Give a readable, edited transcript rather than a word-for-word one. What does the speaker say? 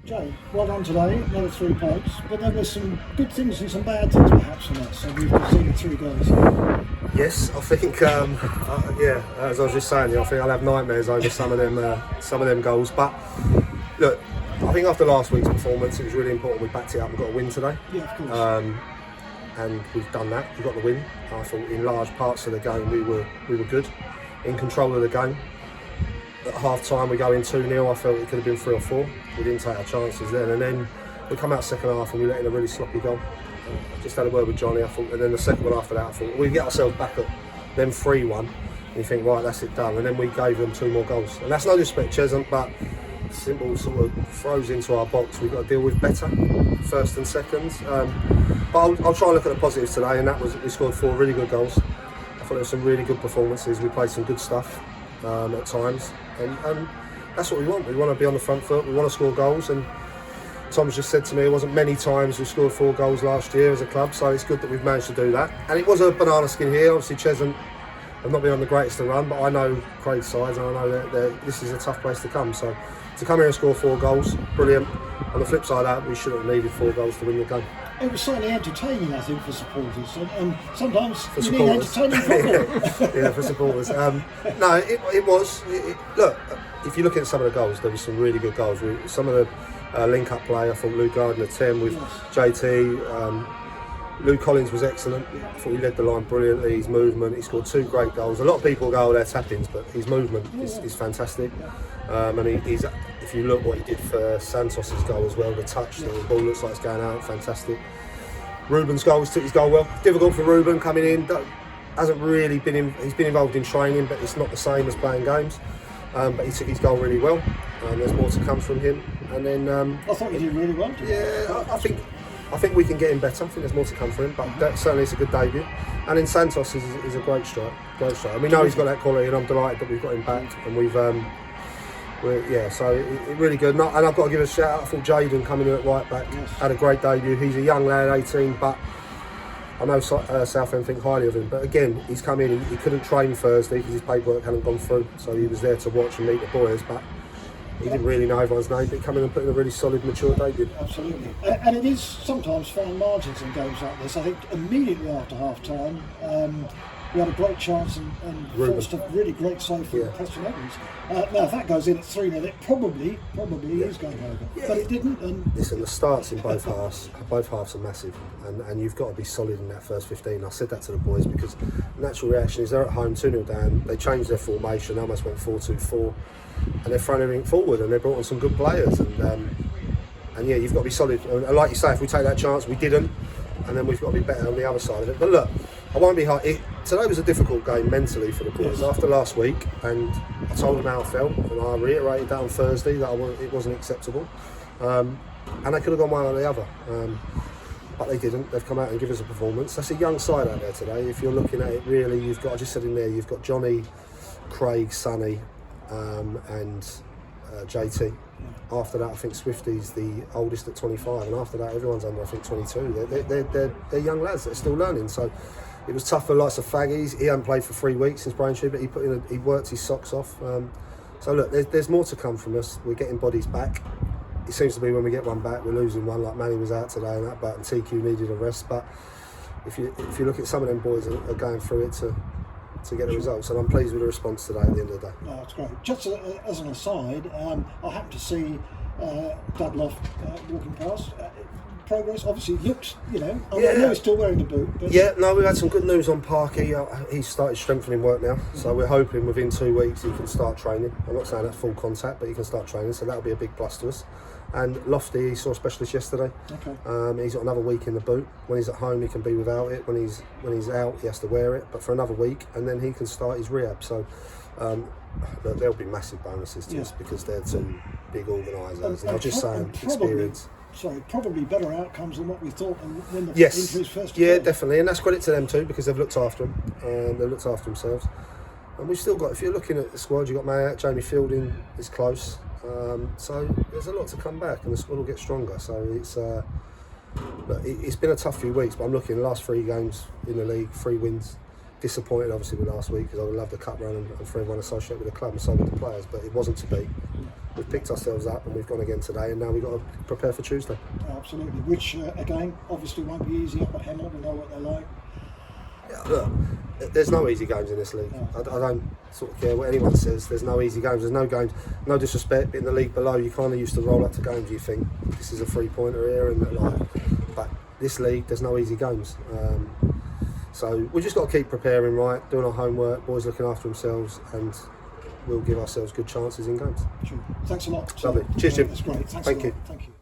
Joe, well done today, another 3 points, but there were some good things and some bad things perhaps from that, so we've conceded 3 goals. Yes, I think, as I was just saying, I think I'll have nightmares over some of them goals. But look, I think after last week's performance, it was really important we backed it up and got a win today. Yeah, of course. And we've done that. We got the win. I thought in large parts of the game we were good, in control of the game. At half time we go in 2-0, I felt it could have been 3 or 4. We didn't take our chances then, and then we come out second half and we let in a really sloppy goal. I just had a word with Johnny, I thought, and then the second one after that I thought we get ourselves back at them 3-1 and you think, right, that's it done, and then we gave them 2 more goals. And that's no disrespect Cheshunt, but simple sort of throws into our box we've got to deal with better, first and seconds. But I'll try and look at the positives today, and that was we scored 4 really good goals. I thought there were some really good performances, we played some good stuff at times, and that's what we want. We want to be on the front foot, we want to score goals, and Tom's just said to me it wasn't many times we scored 4 goals last year as a club, so it's good that we've managed to do that. And it was a banana skin here. Obviously Cheshunt have not been on the greatest to run, but I know Craig's sides and I know that this is a tough place to come. So to come here and score 4 goals, brilliant. On the flip side of that, we shouldn't have needed 4 goals to win the game. It was certainly entertaining, I think, for supporters, and sometimes for you need entertaining football. Yeah, for supporters. No, it was. Look, if you look at some of the goals, there were some really good goals. Some of the link-up play, I thought Lou Gardner 10 with JT. Lou Collins was excellent. I thought he led the line brilliantly. His movement, he scored 2 great goals. A lot of people go, they're tap-ins, but his movement is fantastic. And he's, if you look what he did for Santos's goal as well, the touch, the ball looks like it's going out, fantastic. Ruben's goal, took his goal well. Difficult for Ruben coming in. Hasn't really been he's been involved in training, but it's not the same as playing games. But he took his goal really well. There's more to come from him. And then I thought he did really well. Yeah, I think we can get him better. I think there's more to come for him, but certainly it's a good debut. And then Santos is a great strike. And we know he's got that quality, and I'm delighted that we've got him back. And so it really good. And I've got to give a shout out. I thought Jaden coming in at right back had a great debut. He's a young lad, 18, but I know Southend think highly of him. But again, he's come in. He couldn't train Thursday because his paperwork hadn't gone through, so he was there to watch and meet the boys. But he didn't really know everyone's name, but coming and putting a really solid, mature debut. Absolutely. And it is sometimes fine margins in games like this. I think immediately after half-time, we had a great chance and forced a really great save from Preston Evans. Now, if that goes in at 3-0, it probably is going over. Yeah. But it didn't. And listen, the starts in both halves are massive, and you've got to be solid in that first 15. I said that to the boys because the natural reaction is they're at home 2-0 down. They changed their formation, they almost went 4-2-4. And they're throwing everything forward, and they brought on some good players, and yeah, you've got to be solid. And like you say, if we take that chance, we didn't, and then we've got to be better on the other side of it. But look, I won't be hard. Today was a difficult game mentally for the boys after last week, and I told them how I felt, and I reiterated that on Thursday that it wasn't acceptable, and they could have gone one or the other, but they didn't. They've come out and given us a performance. That's a young side out there today. If you're looking at it, really, you've got, I just said in there, you've got Johnny, Craig, Sonny, and JT. After that, I think Swifty's the oldest at 25, and after that, everyone's under, I think, 22. They're young lads that are still learning. So it was tough for lots of faggies. He hadn't played for 3 weeks since Braintree, but he worked his socks off. So look, there's more to come from us. We're getting bodies back. It seems to be when we get one back, we're losing one. Like Manny was out today and that, but and TQ needed a rest. But if you look at some of them boys are going through it to get the results, and I'm pleased with the response today at the end of the day. No, that's great. Just as an aside, I happened to see Dudloff walking past. Progress obviously looks, I know he's still wearing the boot. But we've had some good news on Parky. He's started strengthening work now, so we're hoping within 2 weeks he can start training. I'm not saying that's full contact, but he can start training, so that'll be a big plus to us. And Lofty, he saw a specialist yesterday. Okay. He's got another week in the boot. When he's at home, he can be without it. When he's out, he has to wear it. But for another week, and then he can start his rehab. So there'll be massive bonuses to us because they're 2 big organisers. And I'm just saying, experience. So probably better outcomes than what we thought when the injuries first occurred. Yeah, definitely, and that's credit to them too because they've looked after them. They've looked after themselves. And we've still got, if you're looking at the squad, you've got Mayat, Jamie Fielding is close. So there's a lot to come back, and the squad will get stronger. So it's been a tough few weeks, but I'm looking at the last 3 games in the league, 3 wins. Disappointed obviously with last week because I would love the cup run and for everyone associated with the club and so with the players, but it wasn't to be. we've picked ourselves up and we've gone again today, and now we've got to prepare for Tuesday. Absolutely, which again obviously won't be easy up at Hemel. We know what they're like. Look, there's no easy games in this league. I don't sort of care what anyone says. There's no easy games. There's no games. No disrespect, but in the league below, you kind of used to roll up to games. You think this is a 3-pointer here, and but this league, there's no easy games. So we just got to keep preparing, right, doing our homework, boys looking after themselves, and we'll give ourselves good chances in games. Sure. Thanks a lot. Lovely. Cheers, Jim. That's great. Thanks Thank a lot. you. Thank you.